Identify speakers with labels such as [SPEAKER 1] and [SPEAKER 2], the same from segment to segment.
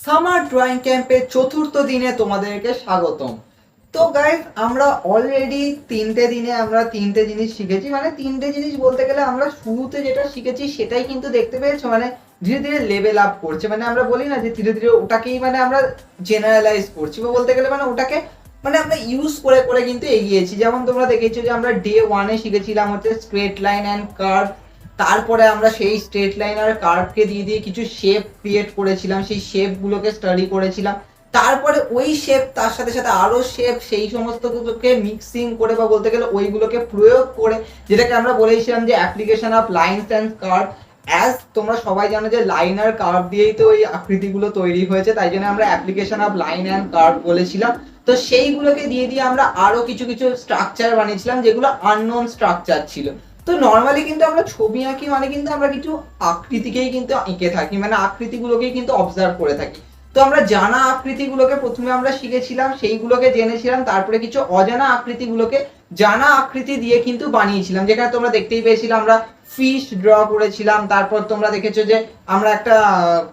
[SPEAKER 1] Summer drawing ক্যাম্পের চতুর্থ দিনে তোমাদেরকে স্বাগতম। তো গাইস, আমরা অলরেডি তিনটে জিনিস শিখেছি। মানে তিনটে জিনিস বলতে গেলে আমরা শুরুতে যেটা শিখেছি সেটাই কিন্তু দেখতে পেয়েছো, মানে ধীরে ধীরে লেভেল আপ করছে। মানে আমরা বলি না যে ধীরে ধীরে ওটাকেই মানে আমরা জেনারেলাইজ করছি, বা বলতে গেলে মানে ওটাকে মানে আমরা ইউজ করে করে কিন্তু এগিয়েছি। যেমন তোমরা দেখেছো যে আমরা ডে 1-এ শিখেছিলাম হচ্ছে স্ট্রেট লাইন অ্যান্ড কার্ভ। তারপরে আমরা সেই স্ট্রেট লাইন আর কার্ভকে দিয়ে দিয়ে কিছু শেপ ক্রিয়েট করেছিলাম, সেই শেপগুলোকে স্টাডি করেছিলাম। তারপরে ওই শেপ তার সাথে সাথে আরো শেপ, সেই সমস্ত কিছুকে মিক্সিং করে বা বলতে গেলে ওইগুলোকে প্রয়োগ করে, যেটাকে আমরা বলেছিলাম যে application of lines and curve. As তোমরা সবাই জানো যে লাইন আর কার্ভ দিয়েই তো ওই আকৃতিগুলো তৈরি হয়েছে, তাই জন্য আমরা application of line and curve বলেছিলাম। তো সেইগুলোকে দিয়ে দিয়ে আমরা আরো কিছু কিছু স্ট্রাকচার বানিয়েছিলাম যেগুলো আননোন স্ট্রাকচার ছিল। তো নর্মালি কিন্তু আমরা ছবি আঁকি মানে কিন্তু আমরা কিছু আকৃতিকেই কিন্তু এঁকে থাকি, মানে আকৃতিগুলোকেই কিন্তু অবজার্ভ করে থাকি। তো আমরা জানা আকৃতিগুলোকে প্রথমে আমরা শিখেছিলাম, সেইগুলোকে জেনেছিলাম, তারপরে কিছু অজানা আকৃতিগুলোকে জানা আকৃতি দিয়ে কিন্তু বানিয়েছিলাম। যেখানে তোমরা দেখতেই পেয়েছিলে আমরা ফিশ ড্র করেছিলাম, তারপর তোমরা দেখেছো যে আমরা একটা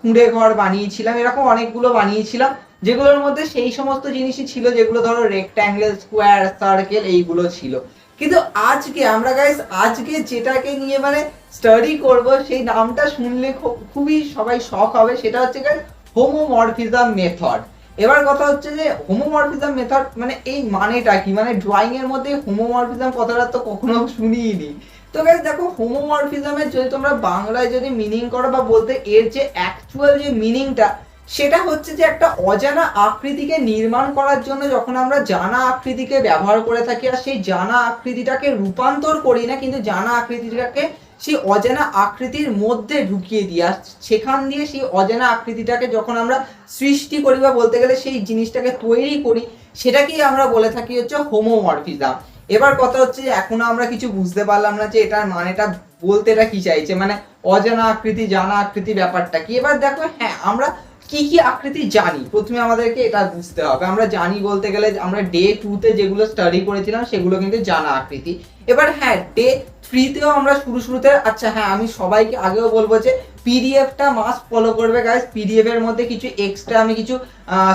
[SPEAKER 1] কুঁড়ে ঘর বানিয়েছিলাম, এরকম অনেকগুলো বানিয়েছিলাম, যেগুলোর মধ্যে সেই সমস্ত জিনিসই ছিল যেগুলো ধরো রেক্ট্যাঙ্গেল, স্কোয়ার, সার্কেল এইগুলো ছিল। কিন্তু আজকে আমরা গাইস আজকে যেটাকে নিয়ে মানে স্টাডি করব, সেই নামটা শুনলে খুবই সবাই শক হবে। সেটা হচ্ছে গাইস হোমোমরফিজম মেথড। এবার কথা হচ্ছে যে হোমোমরফিজম মেথড মানে এই মানেটা কি, মানে ড্রয়িং এর মধ্যে হোমোমরফিজম কথাটা তো কখনো শুনিনি। তো গাইস দেখো, হোমোমরফিজমের যদি তোমরা বাংলায় যদি মিনিং করো বা বলতে এর যে অ্যাকচুয়াল যে মিনিংটা, সেটা হচ্ছে যে একটা অজানা আকৃতিকে নির্মাণ করার জন্য যখন আমরা জানা আকৃতিকে ব্যবহার করে থাকি, আর সেই জানা আকৃতিটাকে রূপান্তর করি না, কিন্তু জানা আকৃতিটাকে সেই অজানা আকৃতির মধ্যে ঢুকিয়ে দিই, আর সেখান দিয়ে সেই অজানা আকৃতিটাকে যখন আমরা সৃষ্টি করি বা বলতে গেলে সেই জিনিসটাকে তৈরি করি, সেটাকেই আমরা বলে থাকি হচ্ছে হোমোমরফিজম। এবার কথা হচ্ছে যে এখনো আমরা কিছু বুঝতে পারলাম না যে এটার মানেটা বলতে এটা কি চাইছে, মানে অজানা আকৃতি জানা আকৃতি ব্যাপারটা কি। এবার দেখো, হ্যাঁ আমরা কি কি আকৃতি জানি, প্রথমে আমাদেরকে এটা বুঝতে হবে। আমরা জানি বলতে গেলে আমরা ডে 2-তে যেগুলো স্টাডি করেছিলাম সেগুলো কিন্তু জানা আকৃতি। এবার হ্যাঁ, ডে 3-তেও আমরা শুরুতে, আচ্ছা হ্যাঁ, আমি সবাইকে আগেও বলবো যে পিডিএফটা মাস্ট ফলো করবে গাইস। পিডিএফ এর মধ্যে কিছু এক্সট্রা আমি কিছু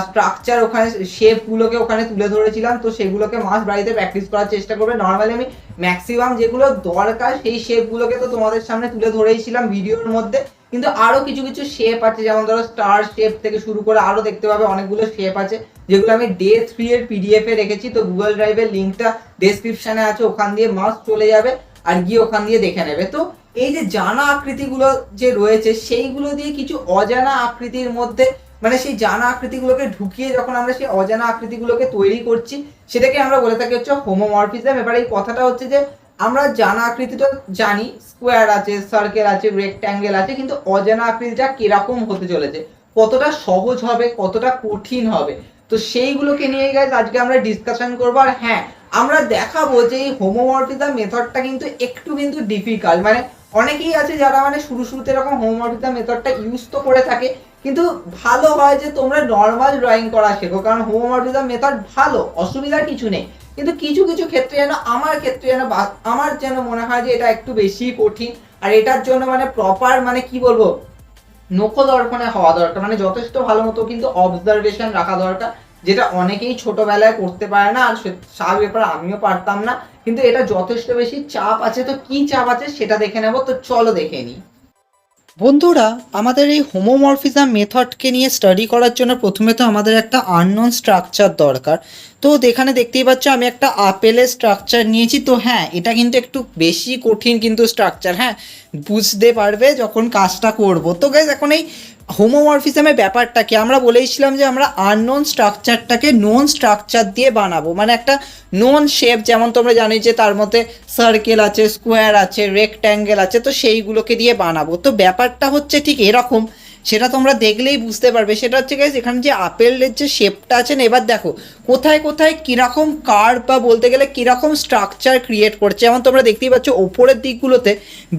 [SPEAKER 1] স্ট্রাকচার ওখানে শেপগুলোকে ওখানে তুলে ধরেছিলাম, তো সেগুলোকে মাস্ট বাড়িতে প্র্যাকটিস করার চেষ্টা করবে। নর্মালি আমি ম্যাক্সিমাম যেগুলো দরকার সেই শেপগুলোকে তো তোমাদের সামনে তুলে ধরেইছিলাম ভিডিওর মধ্যে, কিন্তু আরো কিছু কিছু শেপ আছে, যেমন ধরো স্টার শেপ থেকে শুরু করে আরো দেখতে পাবে অনেকগুলো শেপ আছে, যেগুলো আমি ডে 3 এর পিডিএফ এ রেখেছি। তো গুগল ড্রাইভের লিঙ্কটা ডেসক্রিপশনে আছে, ওখান দিয়ে মাস্ট চলে যাবে আর গিয়ে ওখান দিয়ে দেখে নেবে। তো এই যে জানা আকৃতিগুলো যে রয়েছে, সেইগুলো দিয়ে কিছু অজানা আকৃতির মধ্যে মানে সেই জানা আকৃতিগুলোকে ঢুকিয়ে যখন আমরা সেই অজানা আকৃতিগুলোকে তৈরি করছি, সেটাকে আমরা বলে থাকি হচ্ছে হোমোমরফিজম। এবার এই কথাটা হচ্ছে যে আমরা জানা আকৃতিটা জানি, স্কোয়ার আছে, সার্কেল আছে, রেক্ট্যাঙ্গেল আছে, কিন্তু অজানা আকৃতিটা কিরকম হতে চলেছে, কতটা সহজ হবে, কতটা কঠিন হবে, তো সেইগুলোকে নিয়ে গাইজ আজকে আমরা ডিসকাশন করবো। আর হ্যাঁ, আমরা দেখাবো যে এই হোমোমরফিজম মেথডটা কিন্তু একটু কিন্তু ডিফিকাল্ট। মানে অনেকেই আছে যারা মানে শুরুতে এরকম হোমোমরফিজম মেথডটা ইউজ তো করে থাকে, কিন্তু ভালো হয় যে তোমরা নর্মাল ড্রয়িং করা শেখো, কারণ হোমোমরফিজম মেথড ভালো, অসুবিধার কিছু নেই। কিন্তু কিছু কিছু ক্ষেত্রে যেন আমার যেন মনে হয় যে এটা একটু বেশি কঠিন, আর এটার জন্য মানে প্রপার মানে কি বলবো, নখদর্পণে হওয়া দরকার, মানে যথেষ্ট ভালো মতো কিন্তু অবজারভেশন রাখা দরকার, যেটা অনেকেই ছোটবেলায় করতে পারে না। আর স্বাভাবিক ব্যাপার, আমিও পারতাম না, কিন্তু এটা যথেষ্ট বেশি চাপ আছে। তো কি চাপ আছে সেটা দেখে নেবো, তো চলো দেখে নিই। বন্ধুরা, আমাদের এই হোমোমরফিজম মেথডকে নিয়ে স্টাডি করার জন্য প্রথমে তো আমাদের একটা আননোন স্ট্রাকচার দরকার। তো এখানে দেখতেই পাচ্ছ আমি একটা আপেলের স্ট্রাকচার নিয়েছি। তো হ্যাঁ, এটা কিন্তু একটু বেশি কঠিন কিন্তু স্ট্রাকচার, হ্যাঁ বুঝতে পারবে যখন কাজটা করব। তো গাইস, এখন এই হোমোমরফিজমের ব্যাপারটা কি, আমরা বলেছিলাম যে আমরা আননোন স্ট্রাকচারটাকে নোন স্ট্রাকচার দিয়ে বানাবো, মানে একটা নোন শেপ, যেমন তোমরা জানি যে তার মধ্যে সার্কেল আছে, স্কোয়ার আছে, রেক্ট্যাঙ্গেল আছে, তো সেইগুলোকে দিয়ে বানাবো। তো ব্যাপারটা হচ্ছে ঠিক এরকম, সেটা তোমরা দেখলেই বুঝতে পারবে। সেটা হচ্ছে গাইস, এখানে যে আপেলের যে শেপটা আছে না, এবার দেখো কোথায় কোথায় কীরকম কার্ভ বা বলতে গেলে কীরকম স্ট্রাকচার ক্রিয়েট করছে। যেমন তোমরা দেখতেই পাচ্ছ ওপরের দিকগুলোতে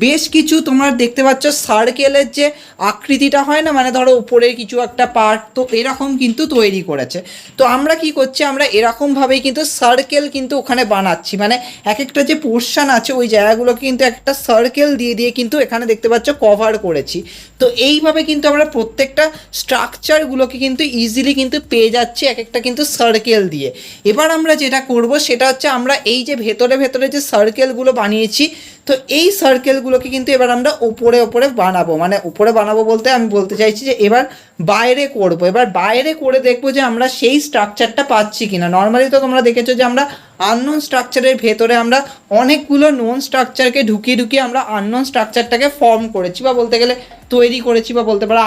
[SPEAKER 1] বেশ কিছু তোমরা দেখতে পাচ্ছ সার্কেলের যে আকৃতিটা হয় না, মানে ধরো উপরের কিছু একটা পার্ট, তো এরকম কিন্তু তৈরি করেছে। তো আমরা কি করছি, আমরা এরকমভাবেই কিন্তু সার্কেল কিন্তু ওখানে বানাচ্ছি, মানে এক একটা যে পোর্শন আছে ওই জায়গাগুলোকে কিন্তু একটা সার্কেল দিয়ে দিয়ে কিন্তু এখানে দেখতে পাচ্ছ কভার করেছি। তো এইভাবে কিন্তু আমরা প্রত্যেকটা স্ট্রাকচারগুলোকে কিন্তু ইজিলি কিন্তু পেয়ে যাচ্ছি এক একটা কিন্তু সার্কেল দিয়ে। এবার আমরা যেটা করব সেটা হচ্ছে আমরা এই যে ভেতরে ভেতরে যে সার্কেলগুলো বানিয়েছি, তো এই সার্কেলগুলোকে কিন্তু এবার আমরা ওপরে ওপরে বানাবো, মানে উপরে বানাবো বলতে আমি বলতে চাইছি যে এবার বাইরে করব। এবার বাইরে করে দেখবো যে আমরা সেই স্ট্রাকচারটা পাচ্ছি কিনা। নর্মালি তো তোমরা দেখেছো যে আমরা আননোন স্ট্রাকচারের ভেতরে আমরা অনেকগুলো নোন স্ট্রাকচারকে ঢুকিয়ে ঢুকিয়ে আমরা আননোন স্ট্রাকচারটাকে ফর্ম করেছি, বা বলতে গেলে তৈরি করেছি, বা বলতে পারো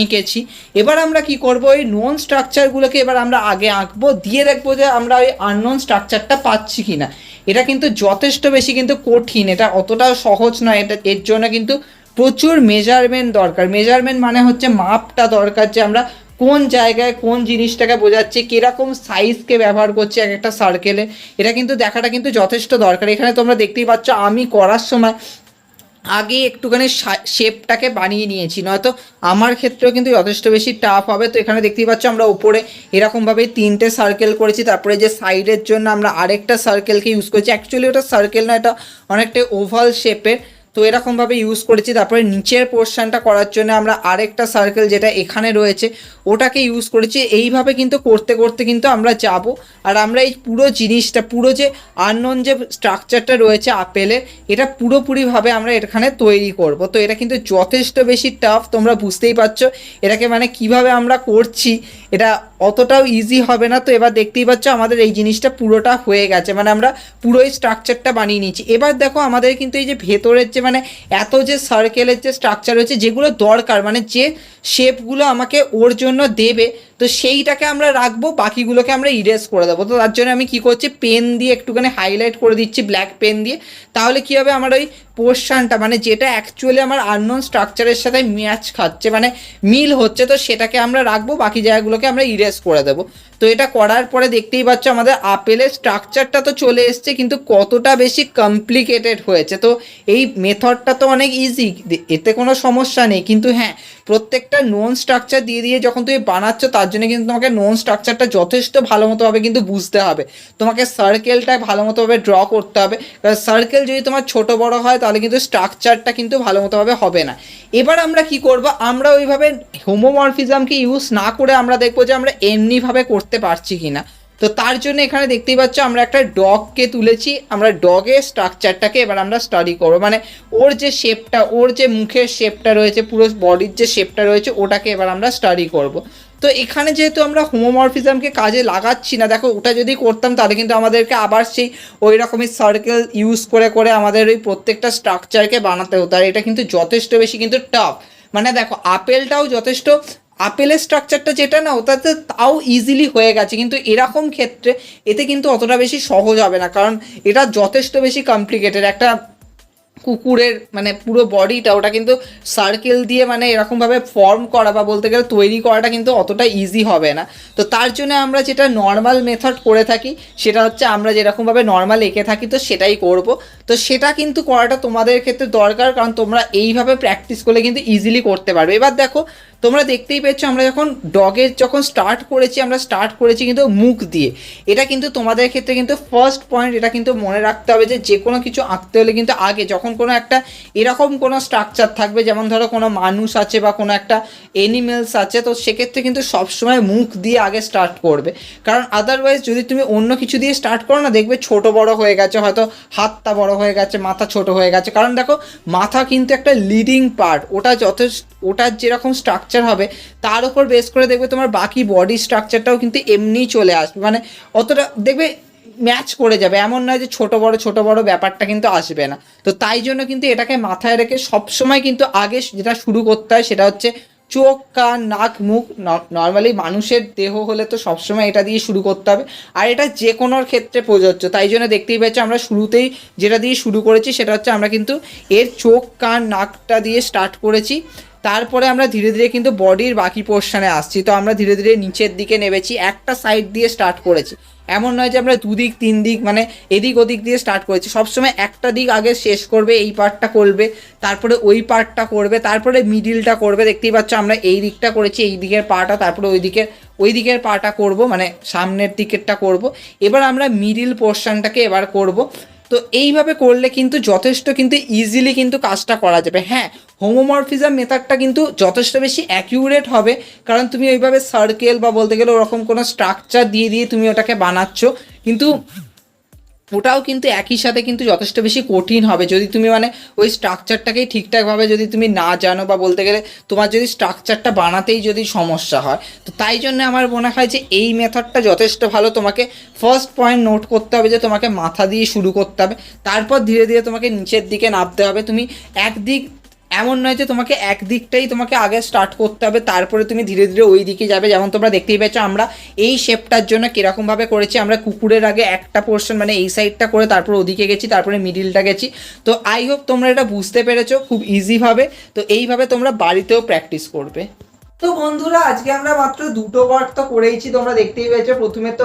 [SPEAKER 1] এঁকেছি। এবার আমরা কি করব, ওই নোন স্ট্রাকচারগুলোকে এবার আমরা আগে আঁকবো, দিয়ে দেখবো যে আমরা ওই আননোন স্ট্রাকচারটা পাচ্ছি কিনা। এটা কিন্তু যথেষ্ট বেশি কিন্তু কঠিন, এটা অতটাও সহজ নয়। এটা এর জন্য কিন্তু প্রচুর মেজারমেন্ট দরকার। মেজারমেন্ট মানে হচ্ছে মাপটা দরকার, যে আমরা কোন জায়গায় কোন জিনিসটাকে বোঝাচ্ছি, কীরকম সাইজকে ব্যবহার করছি এক একটা সার্কেলে, এটা কিন্তু দেখাটা কিন্তু যথেষ্ট দরকার। এখানে তোমরা দেখতেই পাচ্ছ আমি করার সময় আগে একটুখানি শেপটাকে বানিয়ে নিয়েছি, নয়তো আমার ক্ষেত্রেও কিন্তু যথেষ্ট বেশি টাফ হবে। তো এখানে দেখতেই পাচ্ছ আমরা উপরে এরকমভাবেই 3টে সার্কেল করেছি, তারপরে যে সাইডের জন্য আমরা আরেকটা সার্কেলকে ইউজ করেছি। অ্যাকচুয়ালি ওটা সার্কেল না, এটা অনেকটা ওভাল শেপের, তো এরকমভাবে ইউজ করেছি। তারপরে নিচের পোর্শনটা করার জন্য আমরা আরেকটা সার্কেল যেটা এখানে রয়েছে ওটাকে ইউজ করেছি। এইভাবে কিন্তু করতে করতে কিন্তু আমরা যাব, আর আমরা এই পুরো জিনিসটা, পুরো যে আননোন যে স্ট্রাকচারটা রয়েছে আপেলের, এটা পুরোপুরিভাবে আমরা এখানে তৈরি করব। তো এটা কিন্তু যথেষ্ট বেশি টাফ, তোমরা বুঝতেই পারছো এটাকে মানে কিভাবে আমরা করছি, এটা অতটাও ইজি হবে না। তো এবার দেখতেই পাচ্ছ আমাদের এই জিনিসটা পুরোটা হয়ে গেছে, মানে আমরা পুরোই স্ট্রাকচারটা বানিয়ে নিয়েছি। এবার দেখো আমাদের কিন্তু এই যে ভেতরের যে মানে এত যে সার্কেলের যে স্ট্রাকচার রয়েছে, যেগুলো দরকার, মানে যে শেপগুলো আমাকে ওর জন্য দেবে, তো সেইটাকে আমরা রাখবো, বাকিগুলোকে আমরা ইরেজ করে দেবো। তো তার জন্য আমি কি করছি, পেন দিয়ে একটুখানি হাইলাইট করে দিচ্ছি, ব্ল্যাক পেন দিয়ে। তাহলে কী হবে, আমার ওই পোর্শনটা মানে যেটা অ্যাকচুয়ালি আমার আননোন স্ট্রাকচারের সাথে ম্যাচ খাচ্ছে, মানে মিল হচ্ছে, তো সেটাকে আমরা রাখবো, বাকি জায়গাগুলোকে আমরা ইরেজ করে দেবো। তো এটা করার পরে দেখতেই পাচ্ছ আমাদের আপেলের স্ট্রাকচারটা তো চলে এসছে, কিন্তু কতটা বেশি কমপ্লিকেটেড হয়েছে। তো এই মেথডটা তো অনেক ইজি, এতে কোনো সমস্যা নেই, কিন্তু হ্যাঁ প্রত্যেকটা নোন স্ট্রাকচার দিয়ে দিয়ে যখন তুমি বানাচ্ছ, তার জন্য কিন্তু তোমাকে নোন স্ট্রাকচারটা যথেষ্ট ভালো মতোভাবে কিন্তু বুঝতে হবে। তোমাকে সার্কেলটা ভালো মতোভাবে ড্র করতে হবে, কারণ সার্কেল যদি তোমার ছোট বড় হয় তাহলে কিন্তু স্ট্রাকচারটা কিন্তু ভালো মতোভাবে হবে না। এবার আমরা কি করব, আমরা ওইভাবে হোমোমরফিজমকে ইউজ না করে আমরা দেখবো যে আমরা এমনিভাবে করতে পারছি কিনা। তো তার জন্য এখানে দেখতেই পাচ্ছ আমরা একটা ডগকে তুলেছি, আমরা ডগের স্ট্রাকচারটাকে এবার আমরা স্টাডি করবো, মানে ওর যে শেপটা, ওর যে মুখের শেপটা রয়েছে, পুরো বডির যে শেপটা রয়েছে, ওটাকে এবার আমরা স্টাডি করব। তো এখানে যেহেতু আমরা হোমোমরফিজমকে কাজে লাগাচ্ছি না, দেখো ওটা যদি করতাম তাহলে কিন্তু আমাদেরকে আবার সেই ওই রকমই সার্কেল ইউজ করে করে আমাদের ওই প্রত্যেকটা স্ট্রাকচারকে বানাতে হতো, আর এটা কিন্তু যথেষ্ট বেশি কিন্তু টাফ। মানে দেখো আপেলটাও যথেষ্ট, আপেলের স্ট্রাকচারটা যেটা না ওটাতে তাও ইজিলি হয়ে গেছে, কিন্তু এরকম ক্ষেত্রে এতে কিন্তু অতটা বেশি সহজ হবে না, কারণ এটা যথেষ্ট বেশি কমপ্লিকেটেড। একটা কুকুরের মানে পুরো বডিটা ওটা কিন্তু সার্কেল দিয়ে মানে এরকমভাবে ফর্ম করা বা বলতে গেলে তৈরি করাটা কিন্তু অতটা ইজি হবে না। তো তার জন্য আমরা যেটা নর্মাল মেথড করে থাকি সেটা হচ্ছে আমরা যেরকমভাবে নর্মাল এঁকে থাকি তো সেটাই করব। তো সেটা কিন্তু করাটা তোমাদের ক্ষেত্রে দরকার, কারণ তোমরা এইভাবে প্র্যাকটিস করলে কিন্তু ইজিলি করতে পারবে। এবার দেখো তোমরা দেখতেই পেয়েছো আমরা যখন স্টার্ট করেছি, আমরা স্টার্ট করেছি কিন্তু মুখ দিয়ে। এটা কিন্তু তোমাদের ক্ষেত্রে কিন্তু ফার্স্ট পয়েন্ট, এটা কিন্তু মনে রাখতে হবে যে কোনো কিছু আঁকতে হলে কিন্তু আগে যখন কোনো একটা এরকম কোনো স্ট্রাকচার থাকবে, যেমন ধরো কোনো মানুষ আছে বা কোনো একটা এনিমেলস আছে, তো সেক্ষেত্রে কিন্তু সবসময় মুখ দিয়ে আগে স্টার্ট করবে, কারণ আদারওয়াইজ যদি তুমি অন্য কিছু দিয়ে স্টার্ট করো না, দেখবে ছোট বড় হয়ে গেছে, হয়তো হাতটা বড় হয়ে গেছে, মাথা ছোট হয়ে গেছে। কারণ দেখো মাথা কিন্তু একটা লিডিং পার্ট, ওটার যেরকম স্ট্রাকচার হবে তার উপর বেস করে দেখবে তোমার বাকি বডি স্ট্রাকচারটাও কিন্তু এমনিই চলে আসবে, মানে অতটা দেখবে ম্যাচ করে যাবে, এমন নয় যে ছোট বড় ব্যাপারটা কিন্তু আসবে না। তো তাই জন্য কিন্তু এটাকে মাথায় রেখে সবসময় কিন্তু আগে যেটা শুরু করতে হয় সেটা হচ্ছে চোখ, কান, নাক, মুখ। নর্মালি মানুষের দেহ হলে তো সবসময় এটা দিয়ে শুরু করতে হবে, আর এটা যে কোনোর ক্ষেত্রে প্রযোজ্য। তাই জন্য দেখতেই পাচ্ছ আমরা শুরুতেই যেটা দিয়ে শুরু করেছি সেটা হচ্ছে আমরা কিন্তু এর চোখ, কান, নাকটা দিয়ে স্টার্ট করেছি। তারপরে আমরা ধীরে ধীরে কিন্তু বডির বাকি পোর্শনে আসছি। তো আমরা ধীরে ধীরে নিচের দিকে নেমেছি, একটা সাইড দিয়ে স্টার্ট করেছি, এমন নয় যে আমরা দুদিক তিন দিক মানে এদিক ওদিক দিয়ে স্টার্ট করেছি। সবসময় একটা দিক আগে শেষ করবে, এই পার্টটা করবে, তারপরে ওই পার্টটা করবে, তারপরে মিডিলটা করবে। দেখতেই পাচ্ছ আমরা এই দিকটা করেছি, এই দিকের পাটা, তারপরে ওই দিকের পাটা করব, মানে সামনের দিকেরটা করব। এবার আমরা মিডিল পোর্শনটাকে এবার করব। তো এইভাবে করলে কিন্তু যথেষ্ট কিন্তু ইজিলি কিন্তু কাজটা করা যাবে। হ্যাঁ,
[SPEAKER 2] হোমোমরফিজম মেথডটা কিন্তু যথেষ্ট বেশি অ্যাকিউরেট হবে, কারণ তুমি ওইভাবে সার্কেল বা বলতে গেলে ওরকম কোনো স্ট্রাকচার দিয়ে দিয়ে তুমি ওটাকে বানাচ্ছ, কিন্তু ওটাও কিন্তু একই সাথে কিন্তু যথেষ্ট বেশি কঠিন হবে যদি তুমি মানে ওই স্ট্রাকচারটাকেই ঠিকঠাকভাবে যদি তুমি না জানো, বা বলতে গেলে তোমার যদি স্ট্রাকচারটা বানাতেই যদি সমস্যা হয়। তো তাই জন্য আমার মনে হয় যে এই মেথডটা যথেষ্ট ভালো। তোমাকে ফার্স্ট পয়েন্ট নোট করতে হবে যে তোমাকে মাথা দিয়ে শুরু করতে হবে, তারপর ধীরে ধীরে তোমাকে নিচের দিকে নামতে হবে। তুমি একদিক এমন নয় যে তোমাকে একদিকটাই তোমাকে আগে স্টার্ট করতে হবে, তারপরে তুমি ধীরে ধীরে ওই দিকে যাবে। যেমন তোমরা দেখতেই পেয়েছো আমরা এই শেপটার জন্য কীরকমভাবে করেছি, আমরা কুকুরের আগে একটা পোর্শন মানে এই সাইডটা করে তারপর ওদিকে গেছি, তারপরে মিডিলটা গেছি। তো আই হোপ তোমরা এটা বুঝতে পেরেছো খুব ইজিভাবে। তো এইভাবে তোমরা বাড়িতেও প্র্যাকটিস করবে।
[SPEAKER 1] তো বন্ধুরা আজকে আমরা মাত্র দুটো ওয়ার্ক তো করেইছি, তোমরা দেখতেই পেয়েছো।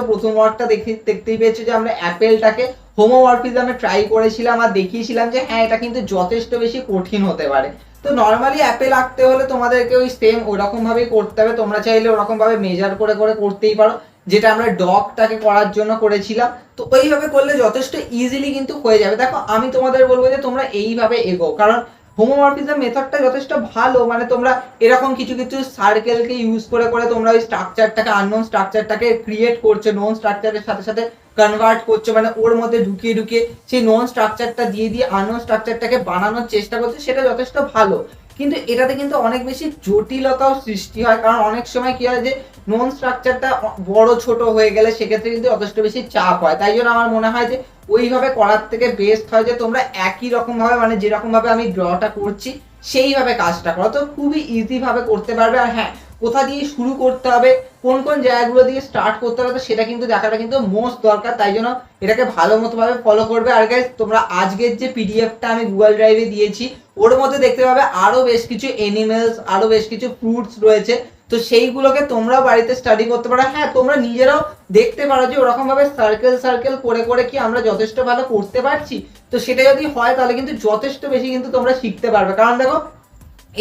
[SPEAKER 1] প্রথম ওয়ার্কটা দেখতেই পেয়েছো যে আমরা অ্যাপেলটাকে হোমোমরফিজমে ট্রাই করেছিলাম আর দেখিয়েছিলাম যে হ্যাঁ এটা কিন্তু যথেষ্ট বেশি কঠিন হতে পারে। তো নর্মালি অ্যাপেল আঁকতে হলে তোমাদেরকে ওই সেম ওরকম ভাবেই করতে হবে। তোমরা চাইলে ওরকম ভাবে মেজার করে করে করতেই পারো, যেটা আমরা ডগটাকে করার জন্য করেছিলাম। তো ওইভাবে করলে যথেষ্ট ইজিলি কিন্তু হয়ে যাবে। দেখো আমি তোমাদের বলবো যে তোমরা এইভাবে এগো, কারণ হোমোমরফিজম মেথডটা যথেষ্ট ভালো। মানে তোমরা এরকম কিছু কিছু সার্কেলকে ইউজ করে করে তোমরা ওই স্ট্রাকচারটাকে আননোন স্ট্রাকচারটাকে ক্রিয়েট করছো, নোন স্ট্রাকচারের সাথে সাথে কনভার্ট করছো, মানে ওর মধ্যে ঢুকিয়ে ঢুকিয়ে সেই নোন স্ট্রাকচারটা দিয়ে দিয়ে আননোন স্ট্রাকচারটাকে বানানোর চেষ্টা করছো, সেটা যথেষ্ট ভালো। কিন্তু এটাতে কিন্তু অনেক বেশি জটিলতাও সৃষ্টি হয়, কারণ অনেক সময় কি হয় যে নোন স্ট্রাকচারটা বড় ছোট হয়ে গেলে সেক্ষেত্রে কিন্তু যথেষ্ট বেশি চাপ হয়। তাই জন্য আমার মনে হয় যে ওইভাবে করার থেকে বেস্ট হয় যে তোমরা একই রকম ভাবে মানে যেরকম ভাবে আমি ড্রটা করছি সেইভাবে কাজটা করো, তো খুবই ইজি ভাবে করতে পারবে। আর হ্যাঁ, কোথা দিয়ে শুরু করতে হবে, কোন কোন জায়গাগুলো দিয়ে স্টার্ট করতে হবে, তো সেটা কিন্তু দেখাটা কিন্তু মোস্ট দরকার। তাই জন্য এটাকে ভালো মতো ভাবে ফলো করবে। আর গাইস তোমরা আজকের যে পিডিএফটা আমি গুগল ড্রাইভে দিয়েছি ওর মধ্যে দেখতে পাবে আরো বেশ কিছু এনিমেলস, আরো বেশ কিছু ফ্রুটস রয়েছে। তো সেইগুলোকে তোমরা বাড়িতে স্টাডি করতে পারো। হ্যাঁ, তোমরা নিজেরাও দেখতে পারো যে ওরকম ভাবে সার্কেল সার্কেল করে করে কি আমরা যথেষ্ট ভালো করতে পারছি। তো সেটা যদি হয় তাহলে কিন্তু যথেষ্ট বেশি কিন্তু তোমরা শিখতে পারবে। কারণ দেখো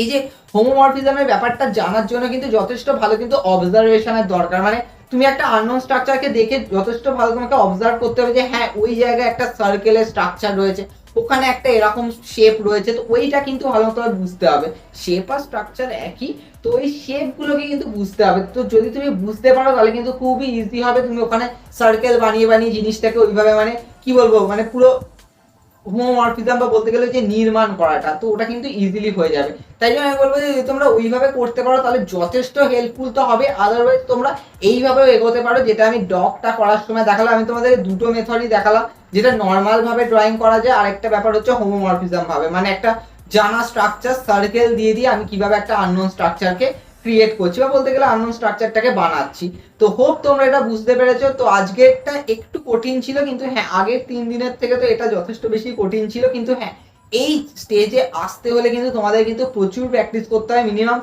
[SPEAKER 1] এই যে হোমোমরফিজমের ব্যাপারটা জানার জন্য কিন্তু যথেষ্ট ভালো কিন্তু অবজারভেশনের দরকার। মানে তুমি একটা আননোন স্ট্রাকচারকে দেখে যথেষ্ট ভালো তোমাকে অবজার্ভ করতে হবে যে হ্যাঁ ওই জায়গায় একটা সার্কেলের স্ট্রাকচার রয়েছে, ওখানে একটা এরকম শেপ রয়েছে, তো ওইটা কিন্তু ভালো মতো বুঝতে হবে। শেপ আর স্ট্রাকচার একই, তো ওই শেপগুলোকে কিন্তু বুঝতে হবে। তো যদি তুমি বুঝতে পারো তাহলে কিন্তু খুবই ইজি হবে তুমি ওখানে সার্কেল বানিয়ে বানিয়ে জিনিসটাকে ওইভাবে মানে কি বলবো মানে পুরো হোমোমরফিজম বা বলতে গেলে যে নির্মাণ করাটা, তো ওটা কিন্তু ইজিলি হয়ে যাবে। তাই জন্য আমি বলবো যে যদি তোমরা ওইভাবে করতে পারো তাহলে যথেষ্ট হেল্পফুল তো হবে। আদারওয়াইজ তোমরা এইভাবেও এগোতে পারো, যেটা আমি ডগটা করার সময় দেখালাম। আমি তোমাদের দুটো মেথডই দেখালাম, যেটা নর্মাল ভাবে ড্রয়িং করা যায়, আর একটা ব্যাপার হচ্ছে হোমোমরফিজম ভাবে, মানে একটা জানা স্ট্রাকচার সার্কেল দিয়ে দিয়ে আমি কিভাবে একটা আননোন স্ট্রাকচারকে ক্রিয়েট করছি বা বলতে গেলে আননোন স্ট্রাকচারটাকে বানাচ্ছি। তো হোপ তোমরা এটা বুঝতে পেরেছো। তো আজকেরটা একটু কঠিন ছিল, কিন্তু হ্যাঁ আগের 3 দিনের থেকে তো এটা যথেষ্ট বেশি কঠিন ছিল। কিন্তু হ্যাঁ এই স্টেজে আসতে হলে কিন্তু তোমাদের কিন্তু প্রচুর প্র্যাকটিস করতে হয়। মিনিমাম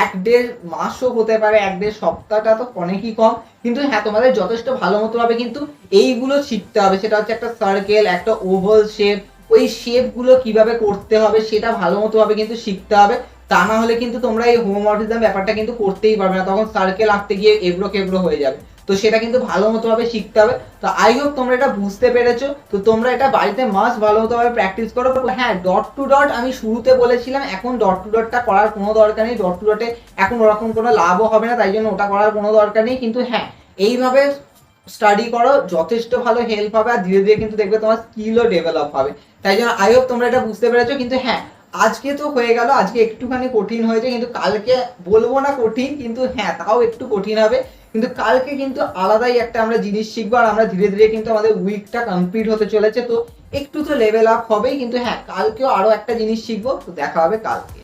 [SPEAKER 1] 1-1.5 মাসও হতে পারে, 1-1.5 সপ্তাহটা তো অনেকই কম। কিন্তু হ্যাঁ তোমাদের যথেষ্ট ভালো মতো ভাবে কিন্তু এইগুলো শিখতে হবে। সেটা হচ্ছে একটা সার্কেল, একটা ওভাল শেপ, ওই শেপগুলো কিভাবে করতে হবে সেটা ভালো মতো ভাবে কিন্তু শিখতে হবে। তা না হলে কিন্তু তোমরা এই হোমোমরফিজম ব্যাপারটা কিন্তু করতেই পারবে না, তখন সার্কেল আঁকতে গিয়ে এবড়ো খেবড়ো হয়ে যাবে। তো সেটা কিন্তু ভালো মতো ভাবে শিখতে হবে। তো আই হোপ তোমরা এটা বুঝতে পেরেছো। তো তোমরা এটা বাড়িতে মাস্ট ভালো মতো ভাবে প্র্যাকটিস করো। হ্যাঁ, ডট টু ডট আমি শুরুতে বলেছিলাম, এখন ডট টু ডটটা করার কোনো দরকার নেই। ডট টু ডটে এখন ওরকম কোনো লাভও হবে না, তাই জন্য ওটা করার কোনো দরকার নেই। কিন্তু হ্যাঁ এইভাবে স্টাডি করো, যথেষ্ট ভালো হেল্প হবে, আর ধীরে ধীরে কিন্তু দেখবে তোমার স্কিলও ডেভেলপ হবে। তাই জন্য আই হোপ তোমরা এটা বুঝতে পেরেছো। কিন্তু হ্যাঁ আজকে তো হয়ে গেল, আজকে একটুখানি কঠিন হয়েছে, কিন্তু কালকে বলবো না কঠিন, কিন্তু হ্যাঁ তাও একটু কঠিন হবে। কিন্তু কালকে কিন্তু আলাদাই একটা আমরা জিনিস শিখবো, আর আমরা ধীরে ধীরে কিন্তু আমাদের উইকটা কমপ্লিট হতে চলেছে। তো একটু তো লেভেল আপ হবেই, কিন্তু হ্যাঁ কালকেও আরো একটা জিনিস শিখবো। তো দেখা হবে কালকে।